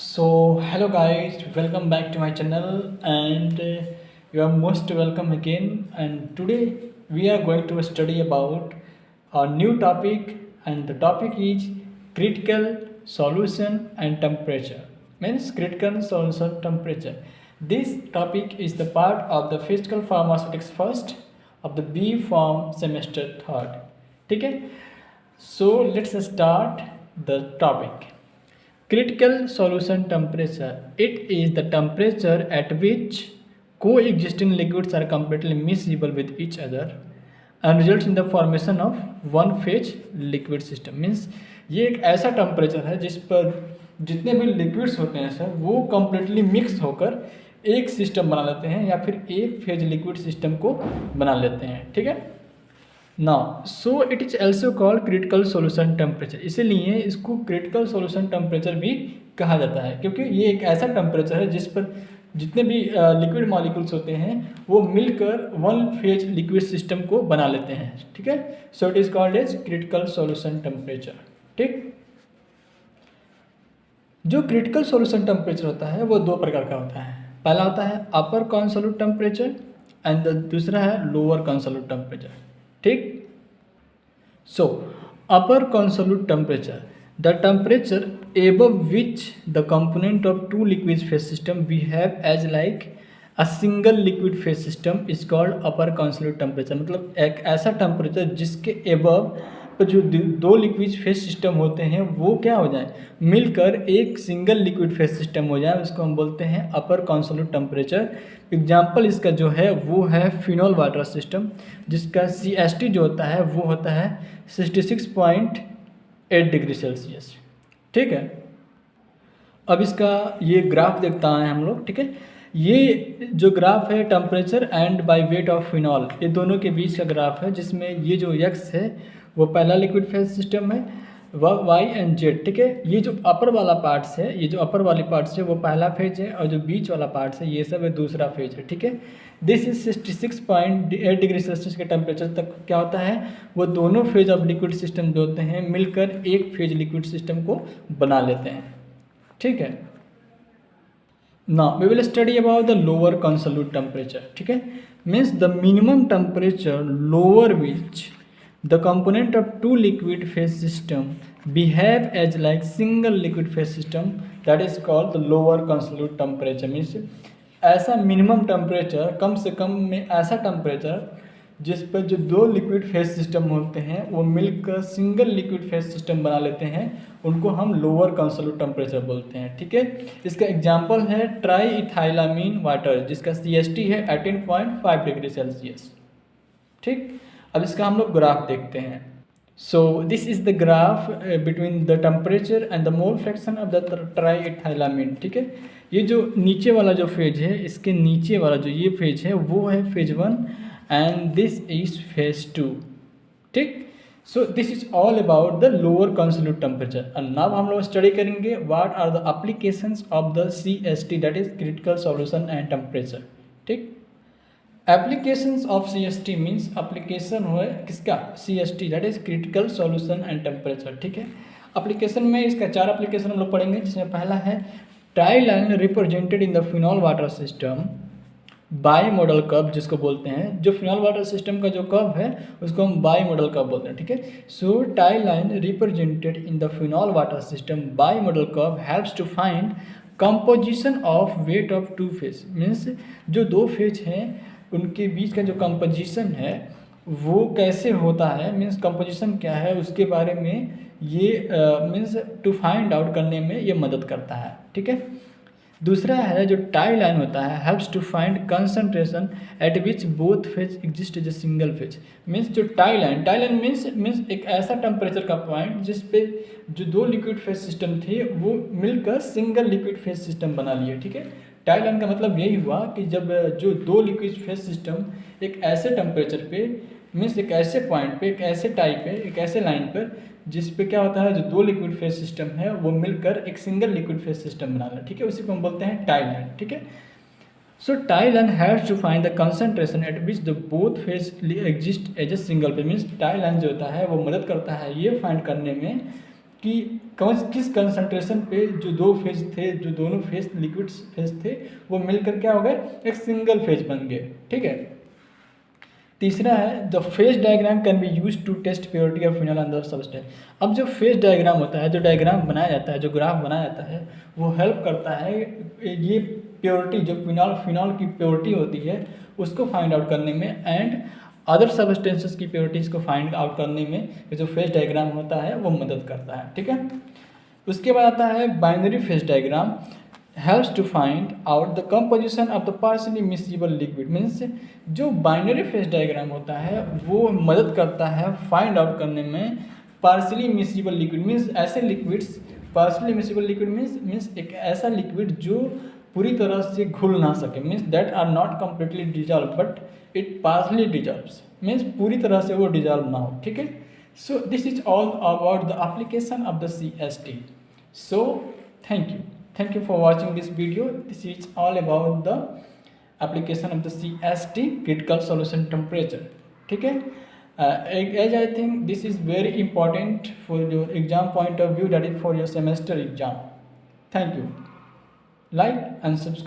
Hello guys, welcome back to my channel and you are most welcome again. And today we are going to study about a new topic, and the topic is critical solution and temperature. Means critical solution temperature. This topic is the part of the physical pharmaceutics first of the B Pharm semester third. Okay? So let's start the topic. Critical solution temperature. It is the temperature at which coexisting liquids are completely miscible with each other and results in the formation of one phase liquid system. Means ये एक ऐसा temperature है जिस पर जितने भी liquids होते हैं सर वो कम्प्लीटली मिक्स होकर एक सिस्टम बना लेते हैं या फिर एक फेज लिक्विड सिस्टम को बना लेते हैं. ठीक है. Now so it is also called critical solution temperature. इसीलिए इसको क्रिटिकल सॉल्यूशन टेम्परेचर भी कहा जाता है क्योंकि ये एक ऐसा टेम्परेचर है जिस पर जितने भी लिक्विड मॉलिक्यूल्स होते हैं वो मिलकर वन फेज लिक्विड सिस्टम को बना लेते हैं. ठीक है. So it is called as critical solution temperature. ठीक. जो क्रिटिकल सॉल्यूशन टेम्परेचर होता है वो दो प्रकार का होता है. पहला होता है अपर कॉन्सोल्यूट टेम्परेचर एंड दूसरा है लोअर कॉन्सोल्यूट टेम्परेचर. ठीक. So upper consolute temperature, the temperature above which the component of two liquid phase system behave as like a single liquid phase system is called upper consolute temperature. मतलब एक ऐसा temperature जिसके above पर जो दो liquid phase system होते हैं वो क्या हो जाए मिलकर एक सिंगल लिक्विड फेज सिस्टम हो जाए उसको हम बोलते हैं अपर कॉन्सोल्यूट टेम्परेचर. एग्जाम्पल इसका जो है वो है फिनॉल वाटर सिस्टम जिसका CST जो होता है वो होता है 66.8 डिग्री सेल्सियस. ठीक है. अब इसका ये ग्राफ देखता है हम लोग. ठीक है. ये जो ग्राफ है temperature and by weight of phenol ये दोनों के बीच का ग्राफ है जिसमें ये जो x है वो पहला लिक्विड फेज सिस्टम है वह y एंड z. ठीक है. ये जो अपर वाला पार्ट्स है ये जो अपर वाली पार्ट्स है वो पहला फेज है और जो बीच वाला पार्ट्स है ये सब है दूसरा फेज है. ठीक है. दिस इज 66.8 डिग्री सेल्सियस के टेम्परेचर तक क्या होता है वो दोनों फेज ऑफ लिक्विड सिस्टम जो होते हैं मिलकर एक फेज लिक्विड सिस्टम को बना लेते हैं. ठीक है. Now we will study about the lower consolute temperature. ठीक है. Means the minimum temperature lower which the component of two liquid phase system behave as like single liquid phase system, that is called the lower consolute temperature. means ऐसा minimum temperature कम से कम में ऐसा temperature जिस पर जो दो liquid phase system होते हैं वो मिलकर सिंगल लिक्विड फेज सिस्टम बना लेते हैं उनको हम लोअर कॉन्सोल्यूट टेम्परेचर बोलते हैं. ठीक है. इसका एग्जांपल है ट्राई इथाइलामीन वाटर जिसका CST है 18.5 डिग्री सेल्सियस. ठीक. अब इसका हम लोग ग्राफ देखते हैं. So this is the graph between the temperature and the mole fraction of the triethylamine. ठीक है. ये जो नीचे वाला जो फेज है इसके नीचे वाला जो ये फेज है वो है phase 1 and this is phase 2. ठीक. So this is all about the lower consolute temperature. And now हम लोग स्टडी करेंगे what are the applications of the CST that is critical solution and temperature. ठीक. Applications of CST means application हो किसका CST that is critical solution and temperature. ठीक है. Application में इसका 4 एप्लीकेशन हम लोग पढ़ेंगे जिसमें पहला है tie line represented in the phenol water system by model curve जिसको बोलते हैं. जो फिनॉल वाटर सिस्टम का जो कर्व है उसको हम बाई मॉडल कर्व बोलते हैं. ठीक है. So tie line represented in the phenol water system by model curve helps to find composition of weight of two phase. Means जो दो फेज हैं उनके बीच का जो कंपोजिशन है वो कैसे होता है मीन्स कंपोजिशन क्या है उसके बारे में ये मीन्स टू फाइंड आउट करने में ये मदद करता है. ठीक है. दूसरा है जो टाई लाइन होता है helps to find concentration at which both phase exist as a single phase. Means जो टाई लाइन मीन्स एक ऐसा टेम्परेचर का पॉइंट जिस पे जो दो लिक्विड फेज सिस्टम थे वो मिलकर सिंगल लिक्विड फेज सिस्टम बना लिए. ठीक है. टाई लाइन का मतलब यही हुआ कि जब जो दो लिक्विड फेज सिस्टम एक ऐसे टेम्परेचर पे मीन्स एक ऐसे पॉइंट पे एक ऐसे टाइप पे एक ऐसे लाइन पर जिस पे क्या होता है जो दो लिक्विड फेज सिस्टम है वो मिलकर एक सिंगल लिक्विड फेज सिस्टम बना लें. ठीक है. उसी को हम बोलते हैं टाई लाइन. ठीक है. So tie line helps to find the concentration at which the both phase exist as a single phase. Means tie line जो होता है वो मदद करता है ये फाइंड करने में कि कौन किस कंसंट्रेशन पे जो दो फेज थे, जो दोनों फेज लिक्विड फेज थे, वो मिलकर क्या हो गए, एक सिंगल फेज बन गए। ठीक है। तीसरा है the phase diagram can be use to test purity of phenol under substance. अब जो फेज डायग्राम होता है, जो डायग्राम बनाया जाता है, जो ग्राफ बनाया जाता है, वो हेल्प करता है ये प्योरिटी, जो फिनॉल की प्योरिटी होती है उसको फाइंड आउट करने में, एंड अदर सबस्टेंसेस की प्योरिटीज को फाइंड आउट करने में जो फेज डायग्राम होता है वो मदद करता है। ठीक है। उसके बाद आता है binary phase diagram helps to find out the composition of the partially miscible liquid. Means जो बाइनरी फेज डायग्राम होता है वो मदद करता है फाइंड आउट करने में पार्शियली मिसिबल लिक्विड। मीन्स ऐसे liquids, partially miscible liquid means एक ऐसा लिक्विड जो पूरी तरह से घुल ना सके, means that are not completely dissolve but it partially dissolves, means पूरी तरह से वो डिजॉल्व ना हो। ठीक है। So this is all about the application of the CST. So thank you for watching this video. This is all about the application of the CST, critical solution temperature. ठीक है। As I think this is very important for your exam point of view, that is for your semester exam. Thank you. Like and subscribe.